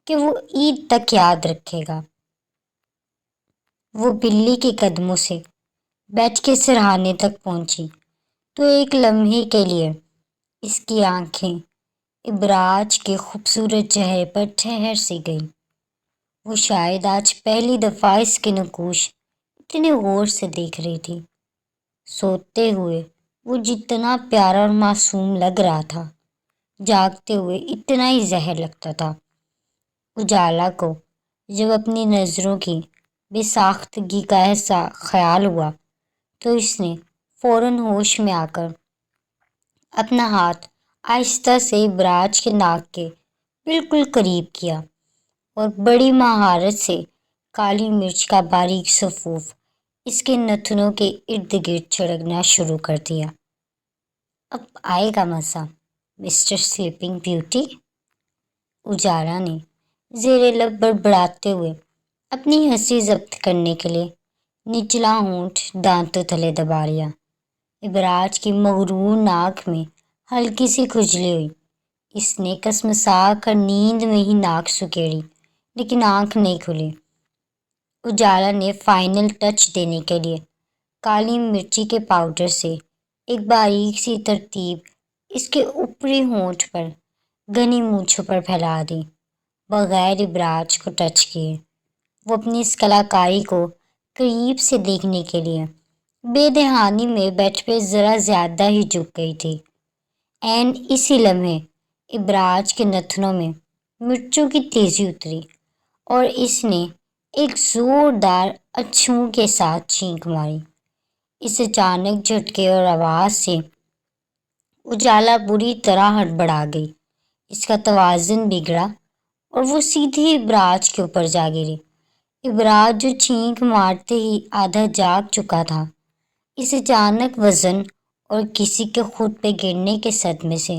کہ وہ عید تک یاد رکھے گا۔ وہ بلی کے قدموں سے بیٹھ کے سرہانے تک پہنچی تو ایک لمحے کے لیے اس کی آنکھیں ابراج کے خوبصورت چہرے پر ٹھہر سی گئیں۔ وہ شاید آج پہلی دفعہ اس کے نقوش اتنے غور سے دیکھ رہی تھی۔ سوتے ہوئے وہ جتنا پیارا اور معصوم لگ رہا تھا، جاگتے ہوئے اتنا ہی زہر لگتا تھا۔ اجالا کو جب اپنی نظروں کی بے ساختگی کا ایسا خیال ہوا تو اس نے فوراً ہوش میں آ کر اپنا ہاتھ آہستہ سے ابراج کے ناک کے بالکل قریب کیا اور بڑی مہارت سے کالی مرچ کا باریک صفوف اس کے نتنوں کے ارد گرد چھڑکنا شروع کر دیا۔ اب آئے گا مزہ مسٹر سلیپنگ بیوٹی، اجالا نے زیر لب بڑبڑاتے ہوئے اپنی ہنسی ضبط کرنے کے لیے نچلا ہونٹ دانتوں تلے دبا لیا۔ ابراج کی مغرور ناک میں ہلکی سی کھجلی ہوئی۔ اس نے کسمسا کر نیند میں ہی ناک سکیڑی، لیکن آنکھ نہیں کھلی۔ اجالا نے فائنل ٹچ دینے کے لیے کالی مرچی کے پاؤڈر سے ایک باریک سی ترتیب اس کے اوپری ہونٹ پر گھنی مونچھوں پر پھیلا دی، بغیر ابراج کو ٹچ کیے۔ وہ اپنی اس کلاکاری کو قریب سے دیکھنے کے لیے بے دہانی میں بیڈ پہ ذرا زیادہ ہی جھک گئی تھی۔ عین اسی لمحے ابراج کے نتنوں میں مرچوں کی تیزی اتری اور اس نے ایک زوردار اچھوں کے ساتھ چھینک ماری۔ اس اچانک جھٹکے اور آواز سے اجالا بری طرح ہڑبڑا گئی۔ اس کا توازن بگڑا اور وہ سیدھے ابراج کے اوپر جا گری۔ ابراج جو چھینک مارتے ہی آدھا جاگ چکا تھا، اس اچانک وزن اور کسی کے خود پہ گرنے کے صدمے سے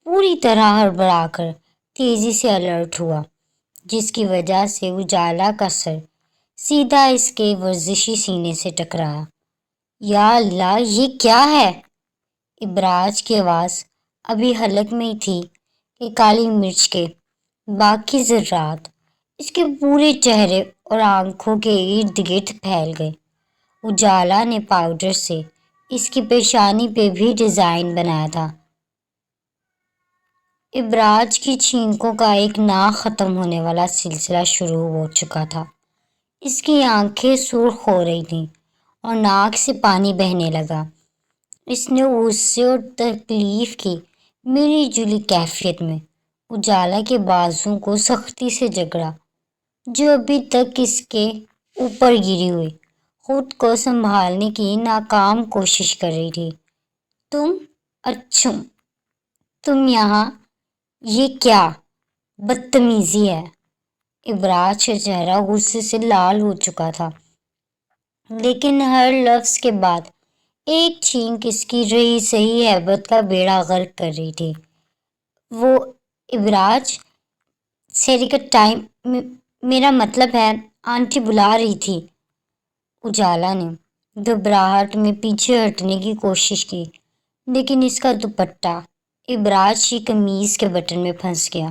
پوری طرح ہڑبڑا کر تیزی سے الرٹ ہوا، جس کی وجہ سے اجالا کا سر سیدھا اس کے ورزشی سینے سے ٹکرایا۔ یا اللہ، یہ کیا ہے؟ ابراج کی آواز ابھی حلق میں ہی تھی کہ کالی مرچ کے باقی ذرات اس کے پورے چہرے اور آنکھوں کے ارد گرد پھیل گئے۔ اجالا نے پاؤڈر سے اس کی پیشانی پہ بھی ڈیزائن بنایا تھا۔ ابراج کی چھینکوں کا ایک نہ ختم ہونے والا سلسلہ شروع ہو چکا تھا۔ اس کی آنکھیں سرخ ہو رہی تھیں اور ناک سے پانی بہنے لگا۔ اس نے غصے اور تکلیف کی ملی جلی کیفیت میں اجالا کے بازو کو سختی سے جکڑا، جو ابھی تک اس کے اوپر گری ہوئی خود کو سنبھالنے کی ناکام کوشش کر رہی تھی۔ اچھم، تم یہاں، یہ کیا بدتمیزی ہے؟ ابراج کا چہرہ غصے سے لال ہو چکا تھا، لیکن ہر لفظ کے بعد ایک چھینک اس کی رہی سہی ہیبت کا بیڑا غرق کر رہی تھی۔ وہ ابراج، سحری کا ٹائم، میرا مطلب ہے آنٹی بلا رہی تھی۔ اجالا نے گھبراہٹ میں پیچھے ہٹنے کی کوشش کی، لیکن اس کا دوپٹہ ابراج کی قمیض کے بٹن میں پھنس گیا۔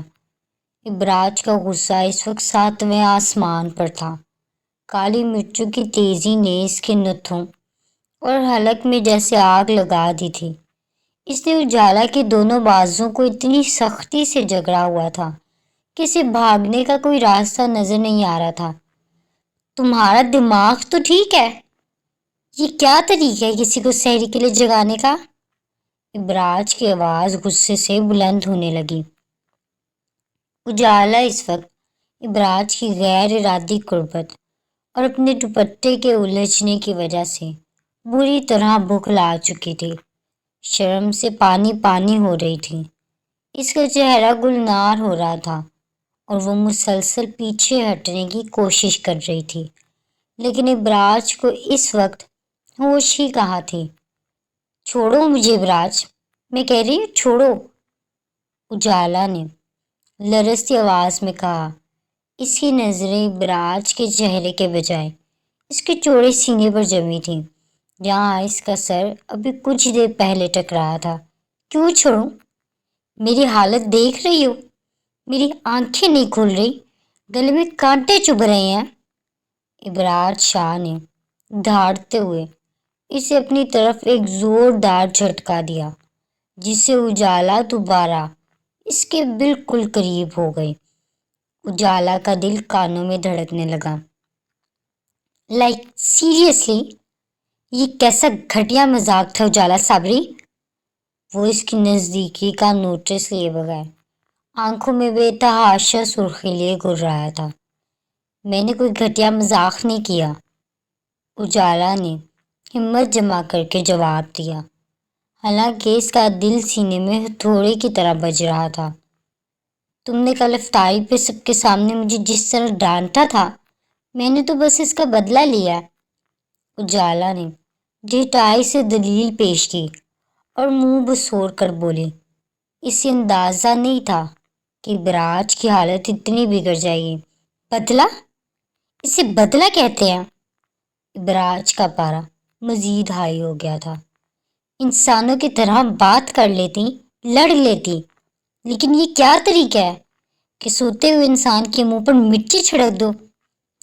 ابراج کا غصہ اس وقت 7ویں آسمان پر تھا۔ کالی مرچوں کی تیزی نے اس کے نتھوں اور حلق میں جیسے آگ لگا دی تھی۔ اس نے اجالا کے دونوں بازوؤں کو اتنی سختی سے جکڑا ہوا تھا کہ اسے بھاگنے کا کوئی راستہ نظر نہیں آ رہا تھا۔ تمہارا دماغ تو ٹھیک ہے؟ یہ کیا طریقہ ہے کسی کو سحری کے لیے جگانے کا؟ ابراج کی آواز غصے سے بلند ہونے لگی۔ اجالا اس وقت ابراج کی غیر ارادی قربت اور اپنے دوپٹے کے الجھنے کی وجہ سے بری طرح بھکلا چکی تھی۔ شرم سے پانی پانی ہو رہی تھی۔ اس کا چہرہ گلنار ہو رہا تھا اور وہ مسلسل پیچھے ہٹنے کی کوشش کر رہی تھی، لیکن ابراج کو اس وقت ہوش ہی کہاں تھی۔ چھوڑو مجھے ابراج، میں کہہ رہی ہوں چھوڑو، اجالا نے لرزتی آواز میں کہا۔ اس کی نظریں ابراج کے چہرے کے بجائے اس کے چوڑے سینے پر جمی تھیں، جہاں اس کا سر ابھی کچھ دیر پہلے ٹکرایا تھا۔ کیوں چھوڑوں؟ میری حالت دیکھ رہی ہو، میری آنکھیں نہیں کھل رہی، گلے میں کانٹے چبھ رہے ہیں۔ ابراج شاہ نے دھاڑتے ہوئے اسے اپنی طرف ایک زوردار جھٹکا دیا، جس سے اجالا دوبارہ اس کے بالکل قریب ہو گئی۔ اجالا کا دل کانوں میں دھڑکنے لگا۔ سیریسلی، یہ کیسا گھٹیا مذاق تھا اجالا صابری؟ وہ اس کی نزدیکی کا نوٹس لیے بغیر آنکھوں میں بے تحاشا سرخی لیے گھر رہا تھا۔ میں نے کوئی گھٹیا مذاق نہیں کیا، اجالا نے ہمت جمع کر کے جواب دیا، حالانکہ اس کا دل سینے میں ہتھوڑے کی طرح بج رہا تھا۔ تم نے کل افطاری پہ سب کے سامنے مجھے جس طرح ڈانٹا تھا، میں نے تو بس اس کا بدلہ لیا۔ اجالا نے ڈھٹائی سے دلیل پیش کی اور منہ بسور کر بولی۔ اسے اندازہ نہیں تھا کہ ابراج کی حالت اتنی بگڑ جائے گی۔ بدلہ؟ اسے بدلہ کہتے ہیں؟ ابراج کا پارا مزید ہائی ہو گیا تھا۔ انسانوں کی طرح بات کر لیتی، لڑ لیتی، لیکن یہ کیا طریقہ ہے کہ سوتے ہوئے انسان کے منہ پر مٹی چھڑک دو؟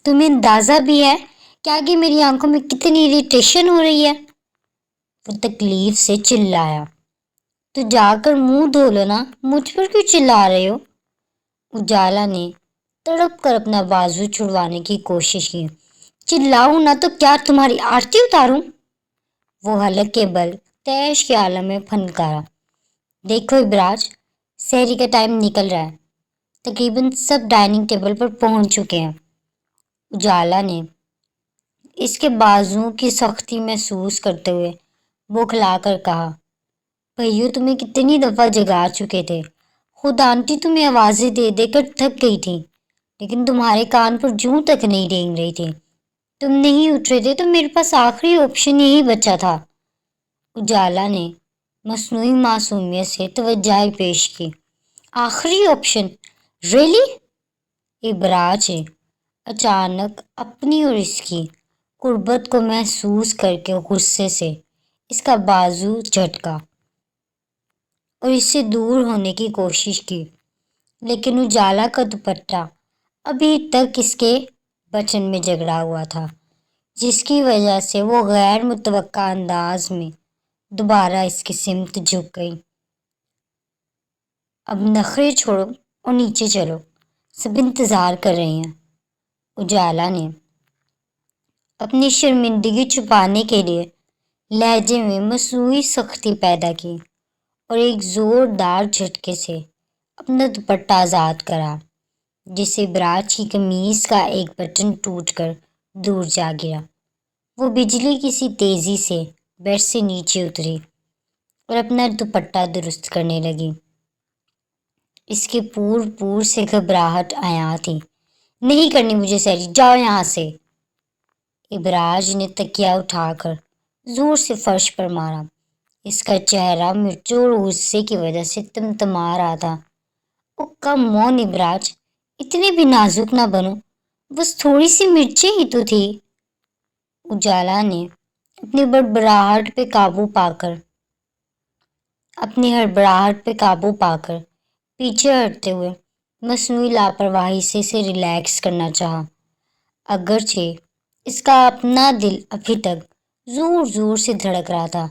تمہیں اندازہ بھی ہے کہ آگے میری آنکھوں میں کتنی اریٹیشن ہو رہی ہے؟ وہ تکلیف سے چلایا۔ تو جا کر منہ دھو لو نا، مجھ پر کیوں چلا رہے ہو؟ اجالا نے تڑپ کر اپنا بازو چھڑوانے کی کوشش کی۔ چلاؤں نہ تو کیا تمہاری آرتی اتاروں؟ وہ حلق کے بل تیش کے عالم میں پھنکارا۔ دیکھو ابراج، سحری کا ٹائم نکل رہا ہے، تقریباً سب ڈائننگ ٹیبل پر پہنچ چکے ہیں۔ اجالا نے اس کے بازوؤں کی سختی محسوس کرتے ہوئے بوکھلا کر کہا، بھائیو تمہیں کتنی دفعہ جگا چکے تھے، خود آنٹی تمہیں آوازیں دے دے کر تھک گئی تھی، لیکن تمہارے کان پر جوں تک نہیں رینگ رہی تھی، تم نہیں اٹھ رہے تھے، تو میرے پاس آخری آپشن یہی بچا تھا۔ اجالا نے مصنوعی معصومیت سے توجہ پیش کی، آخری آپشن؟ ریلی؟ ابراج نے اچانک اپنی اور اس کی قربت کو محسوس کر کے غصے سے اس کا بازو جھٹکا اور اس سے دور ہونے کی کوشش کی، لیکن اجالا کا دوپٹہ ابھی تک اس کے بچن میں جگڑا ہوا تھا، جس کی وجہ سے وہ غیر متوقع انداز میں دوبارہ اس کی سمت جھک گئی۔ اب نخرے چھوڑو اور نیچے چلو، سب انتظار کر رہے ہیں۔ اجالا نے اپنی شرمندگی چھپانے کے لیے لہجے میں مصنوعی سختی پیدا کی اور ایک زوردار جھٹکے سے اپنا دوپٹہ آزاد کرا، جس سے ابراج کی قمیض کا ایک بٹن ٹوٹ کر دور جا گرا۔ وہ بجلی کی سی تیزی سے بیڈ سے نیچے اتری اور اپنا دوپٹہ درست کرنے لگی۔ اس کے پور سے گھبراہٹ آیا تھی۔ نہیں کرنی مجھے سیری، جاؤ یہاں سے۔ ابراج نے تکیہ اٹھا کر زور سے فرش پر مارا۔ اس کا چہرہ مرچوں اور غصے کی وجہ سے تمتما رہا تھا۔ او کم آن ابراج، اتنے بھی نازک نہ بنو، بس تھوڑی سی مرچیں ہی تو تھی۔ اجالا نے اپنی ہڑبڑاہٹ پہ قابو پا کر پیچھے ہٹتے ہوئے مصنوعی لاپرواہی سے اسے ریلیکس کرنا چاہا، اگرچہ اس کا اپنا دل ابھی تک زور زور سے دھڑک رہا تھا۔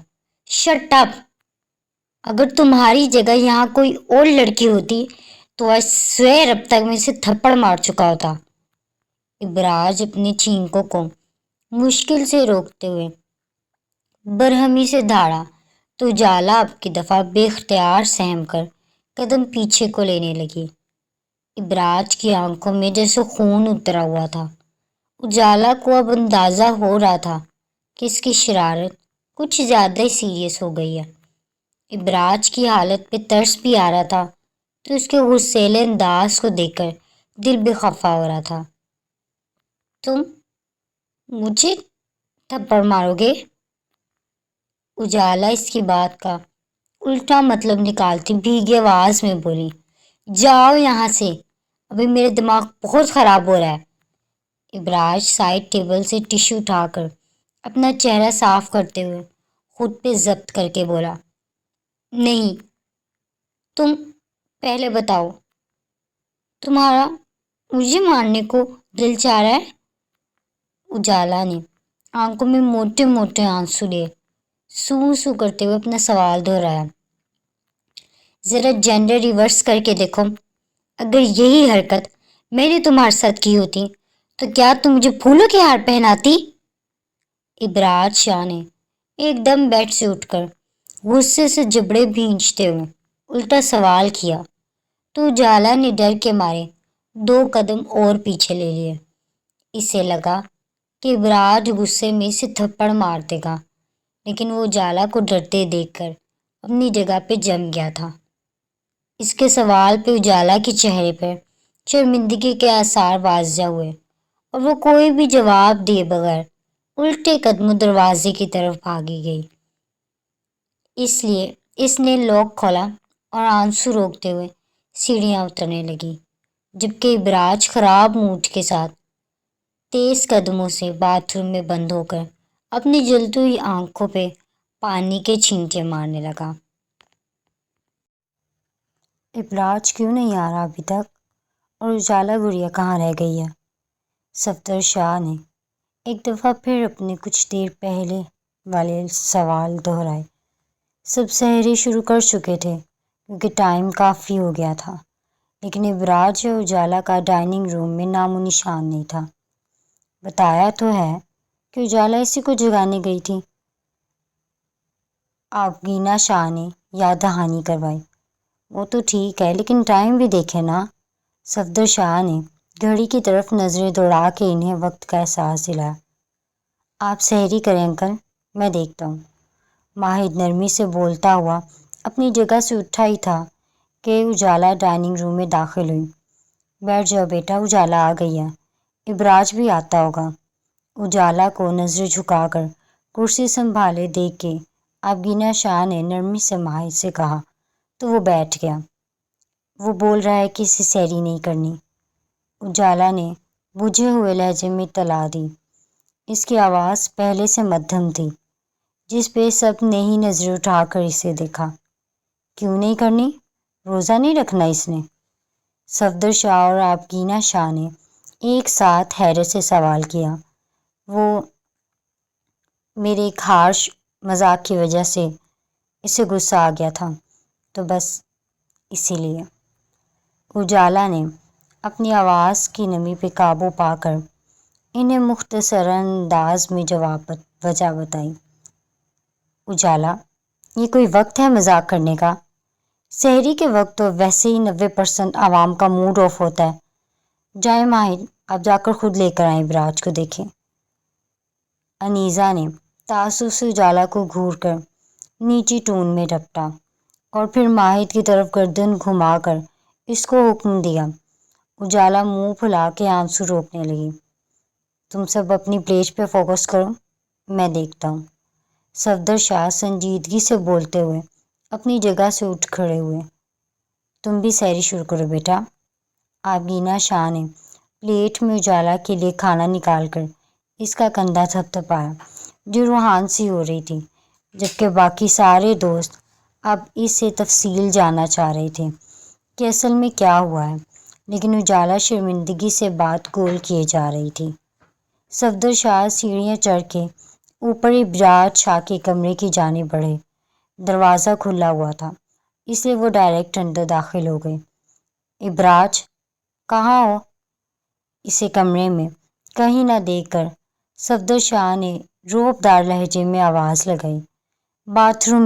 Shut up! اگر تمہاری جگہ یہاں کوئی اور لڑکی ہوتی تو آج سویر اب تک میں اسے تھپڑ مار چکا ہوتا۔ ابراج اپنی چھینکوں کو مشکل سے روکتے ہوئے برہمی سے دھاڑا تو اجالا اب کی دفعہ بے اختیار سہم کر قدم پیچھے کو لینے لگی۔ ابراج کی آنکھوں میں جیسے خون اترا ہوا تھا۔ اجالا کو اب اندازہ ہو رہا تھا کہ اس کی شرارت کچھ زیادہ ہی سیریس ہو گئی ہے۔ ابراج کی حالت پہ ترس بھی آ رہا تھا تو اس کے غصیلے انداز کو دیکھ کر دل بھی خفا ہو رہا تھا۔ تم مجھے تھپڑ مارو گے؟ اجالا اس کی بات کا الٹا مطلب نکالتی بھیگی آواز میں بولی، جاؤ یہاں سے، ابھی میرے دماغ بہت خراب ہو رہا ہے۔ ابراج سائڈ ٹیبل سے ٹشو اٹھا کر اپنا چہرہ صاف کرتے ہوئے خود پہ ضبط کر کے بولا، نہیں، تم پہلے بتاؤ، تمہارا مجھے مارنے کو دل چاہ رہا ہے؟ اجالا نے آنکھوں میں موٹے موٹے آنسو لیے سو کرتے ہوئے اپنا سوال دہرایا، ذرا جینڈر ریورس کر کے دیکھو، اگر یہی حرکت میں نے تمہارے ساتھ کی ہوتی تو کیا تم مجھے پھولوں کے ہار پہناتی؟ ابراج شاہ نے ایک دم بیڈ سے اٹھ کر غصے سے جبڑے بھینچتے ہوئے الٹا سوال کیا تو اجالا نے ڈر کے مارے 2 قدم اور پیچھے لے لیے۔ اسے لگا کہ ابراج غصے میں اسے تھپڑ مار دے گا، لیکن وہ اجالا کو ڈرتے دیکھ کر اپنی جگہ پہ جم گیا تھا۔ اس کے سوال پہ اجالا کے چہرے پر شرمندگی کے آثار واضح ہوئے اور وہ کوئی بھی جواب دیے بغیر الٹے قدموں دروازے کی طرف بھاگی گئی۔ اس لیے اس نے لاک کھولا اور آنسو روکتے ہوئے سیڑھیاں اترنے لگی، جبکہ ابراج خراب موڈ کے ساتھ تیز قدموں سے باتھ روم میں بند ہو کر اپنی جلتی ہوئی آنکھوں پہ پانی کے چھینٹے مارنے لگا۔ ابراج کیوں نہیں آ رہا ابھی تک؟ اور اجالا گڑیا کہاں رہ گئی ہے؟ صفدر شاہ نے ایک دفعہ پھر اپنے کچھ دیر پہلے والے سوال دہرائے۔ سب سحری شروع کر چکے تھے کیونکہ ٹائم کافی ہو گیا تھا، لیکن ابراج اور اجالا کا ڈائننگ روم میں نام و نشان نہیں تھا۔ بتایا تو ہے کہ اجالا اسی کو جگانے گئی تھی، آفگینا شاہ نے یاد دہانی کروائی۔ وہ تو ٹھیک ہے، لیکن ٹائم بھی دیکھے نا۔ صفدر شاہ نے گھڑی کی طرف نظریں دوڑا کے انہیں وقت کا احساس دلایا۔ آپ سحری کریں انکل، میں دیکھتا ہوں۔ ماہد نرمی سے بولتا ہوا اپنی جگہ سے اٹھا ہی تھا کہ اجالا ڈائننگ روم میں داخل ہوئی۔ بیٹھ جاؤ بیٹا، اجالا آ گئی ہے، ابراج بھی آتا ہوگا۔ اجالا کو نظر جھکا کر کرسی سنبھالے دیکھ کے آبگینہ شاہ نے نرمی سے ماہد سے کہا تو وہ بیٹھ گیا۔ وہ بول رہا ہے کہ اسے سحری نہیں کرنی، اجالا نے بجھے ہوئے لہجے میں اطلاع دی۔ اس کی آواز پہلے سے مدھم تھی، جس پہ سب نے ہی نظر اٹھا کر اسے دیکھا۔ کیوں نہیں کرنی؟ روزہ نہیں رکھنا اس نے؟ صفدر شاہ اور آبگینہ شاہ نے ایک ساتھ حیرت سے سوال کیا۔ وہ میرے ایک ہارش مذاق کی وجہ سے اسے غصہ آ گیا تھا، تو بس اسی لیے۔ اجالا نے اپنی آواز کی نمی پہ قابو پا کر انہیں مختصر انداز میں وجہ بتائی۔ اجالا، یہ کوئی وقت ہے مذاق کرنے کا؟ سحری کے وقت تو ویسے ہی 90% عوام کا موڈ آف ہوتا ہے۔ جائیں ماہد، آپ جا کر خود لے کر آئیں ابراج کو دیکھیں۔ انیزہ نے تعصب سے اجالا کو گھور کر نیچی ٹون میں رپٹا اور پھر ماہد کی طرف گردن گھما کر اس کو حکم دیا۔ اجالا منہ پھلا کے آنسو روکنے لگی۔ تم سب اپنی پلیٹ پہ فوکس کرو، میں دیکھتا ہوں۔ صفدر شاہ سنجیدگی سے بولتے ہوئے اپنی جگہ سے اٹھ کھڑے ہوئے۔ تم بھی سحری شروع کرو بیٹا۔ آبگینہ شاہ نے پلیٹ میں اجالا کے لیے کھانا نکال کر اس کا کندھا تھپتھپایا جو روحان سی ہو رہی تھی، جبکہ باقی سارے دوست اب اس سے تفصیل جاننا چاہ رہے تھے کہ اصل میں کیا ہوا ہے، لیکن اجالا شرمندگی سے بات گول کیے جا رہی تھی۔ صفدر شاہ سیڑھیاں چڑھ کے اوپر ابراج شاہ کے کمرے کی جانب بڑھے۔ دروازہ کھلا ہوا تھا، اس لیے وہ ڈائریکٹ اندر داخل ہو گئے۔ ابراج، کہاں ہو؟ اسے کمرے میں کہیں نہ دیکھ کر صفدر شاہ نے رعب دار لہجے میں آواز لگائی۔ باتھ روم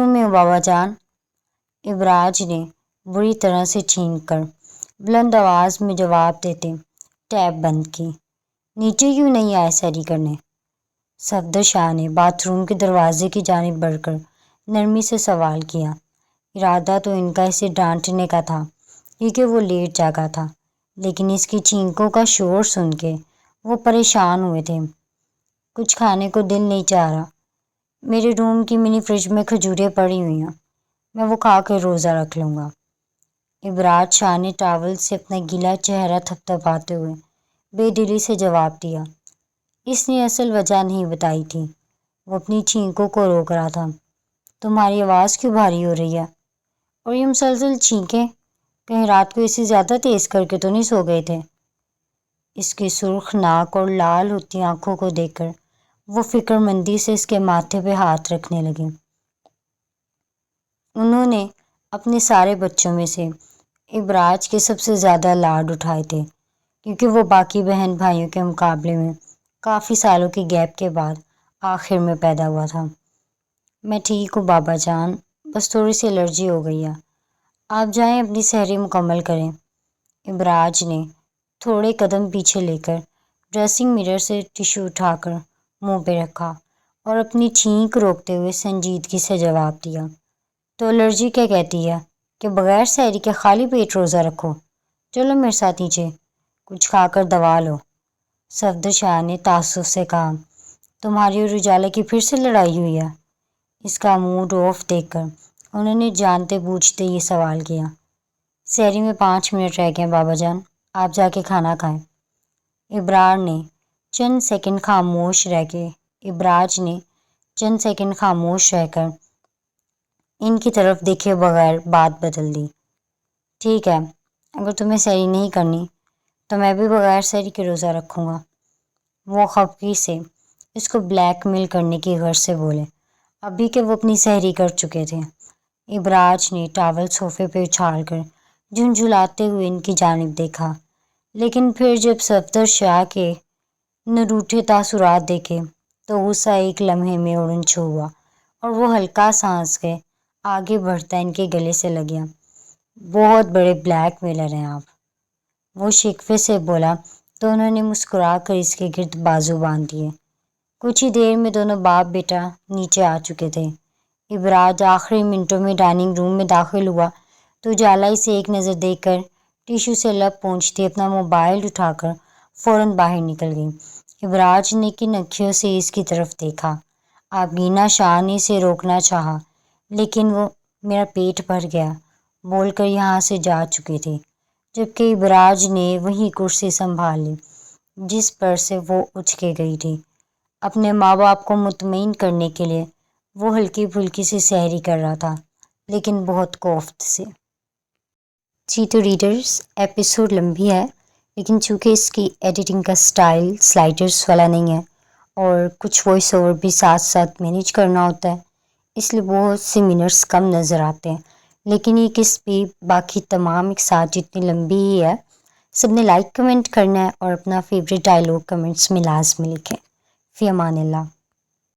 میں ہوں بابا جان، ابراج نے بری طرح سے چھینک کر بلند آواز میں جواب دیتے ٹیپ بند کی۔ نیچے کیوں نہیں آئے سحری کرنے؟ صفدر شاہ نے باتھ روم کے دروازے کی جانب بڑھ کر نرمی سے سوال کیا۔ ارادہ تو ان کا اسے ڈانٹنے کا تھا کیونکہ وہ لیٹ جاگا تھا، لیکن اس کی چھینکوں کا شور سن کے وہ پریشان ہوئے تھے۔ کچھ کھانے کو دل نہیں چاہ رہا، میرے روم کی منی فریج میں کھجوریں پڑی ہوئی ہیں، میں وہ کھا کے روزہ رکھ لوں گا۔ ابراج شاہ نے ٹاول سے اپنا گیلا چہرہ تھپتھپاتے ہوئے بے دلی سے جواب دیا۔ اس نے اصل وجہ نہیں بتائی تھی، وہ اپنی چھینکوں کو روک رہا تھا۔ تمہاری آواز کیوں بھاری ہو رہی ہے؟ اور یہ مسلسل چھینکیں، کہیں رات کو اسے زیادہ تیز کر کے تو نہیں سو گئے تھے؟ اس کی سرخ ناک اور لال ہوتی آنکھوں کو دیکھ کر وہ فکر مندی سے اس کے ماتھے پہ ہاتھ رکھنے لگے۔ انہوں نے اپنے سارے بچوں میں سے ابراج کے سب سے زیادہ لاڈ اٹھائے تھے، کیونکہ وہ باقی بہن بھائیوں کے مقابلے میں کافی سالوں کی گیپ کے بعد آخر میں پیدا ہوا تھا۔ میں ٹھیک ہوں بابا جان، بس تھوڑی سی الرجی ہو گئی ہے، آپ جائیں اپنی سحری مکمل کریں۔ ابراج نے تھوڑے قدم پیچھے لے کر ڈریسنگ میرر سے ٹشو اٹھا کر منہ پہ رکھا اور اپنی چھینک روکتے ہوئے سنجیدگی سے جواب دیا۔ تو الرجی کیا کہتی ہے کہ بغیر سحری کے خالی پیٹ روزہ رکھو؟ چلو میرے ساتھ نیچے، کچھ کھا کر دوا لو۔ صفدر شاہ نے تعصب سے کہا۔ تمہاری اور اجالا کی پھر سے لڑائی ہوئی ہے؟ اس کا موڈ آف دیکھ کر انہوں نے جانتے بوجھتے یہ سوال کیا۔ سحری میں 5 منٹ رہ گئے بابا جان، آپ جا کے کھانا کھائیں۔ ابراج نے چند سیکنڈ خاموش رہ کر ان کی طرف دیکھے بغیر بات بدل دی۔ ٹھیک ہے، اگر تمہیں سحری نہیں کرنی تو میں بھی بغیر سحری کے روزہ رکھوں گا، وہ خفگی سے اس کو بلیک میل کرنے کی غرض سے بولے، ابھی کہ وہ اپنی سحری کر چکے تھے۔ ابراج نے ٹاول صوفے پہ اچھال کر جھنجھلاتے ہوئے ان کی جانب دیکھا، لیکن پھر جب صفدر شاہ کے نروٹھے تاثرات دیکھے تو غصہ ایک لمحے میں اڑن چھو ہوا اور وہ ہلکا سا ہنس کے آگے بڑھتا ان کے گلے سے لگ گیا۔ بہت بڑے بلیک میلر ہیں آپ، وہ شکوے سے بولا دونوں نے مسکرا کر اس کے گرد بازو باندھ دیے۔ کچھ ہی دیر میں دونوں باپ بیٹا نیچے آ چکے تھے۔ ابراج آخری منٹوں میں ڈائننگ روم میں داخل ہوا تو اجالا اسے ایک نظر دے کر ٹیشو سے لب پونچھتی اپنا موبائل اٹھا کر فوراً باہر نکل گئی۔ ابراج نے کن اکھیوں سے اس کی طرف دیکھا۔ آبگینہ شاہ نے اسے روکنا چاہا لیکن وہ میرا پیٹ بھر گیا بول کر یہاں سے جا چکے تھے، جبکہ ابراج نے وہی کرسی سنبھال لی جس پر سے وہ اٹھ کے گئی تھی۔ اپنے ماں باپ کو مطمئن کرنے کے لیے وہ ہلکی پھلکی سی سحری کر رہا تھا، لیکن بہت کوفت سے۔ جی تو ریڈرز، ایپیسوڈ لمبی ہے لیکن چونکہ اس کی ایڈیٹنگ کا سٹائل سلائڈرز والا نہیں ہے اور کچھ وائس اوور بھی ساتھ ساتھ مینیج کرنا ہوتا ہے، اس لیے بہت سے منٹس کم نظر آتے ہیں، لیکن یہ قسط بھی باقی تمام ایک ساتھ جتنی لمبی ہی ہے۔ سب نے لائک کمنٹ کرنا ہے اور اپنا فیوریٹ ڈائلاگ کمنٹس میں لازمی لکھیں۔ فی امان اللہ۔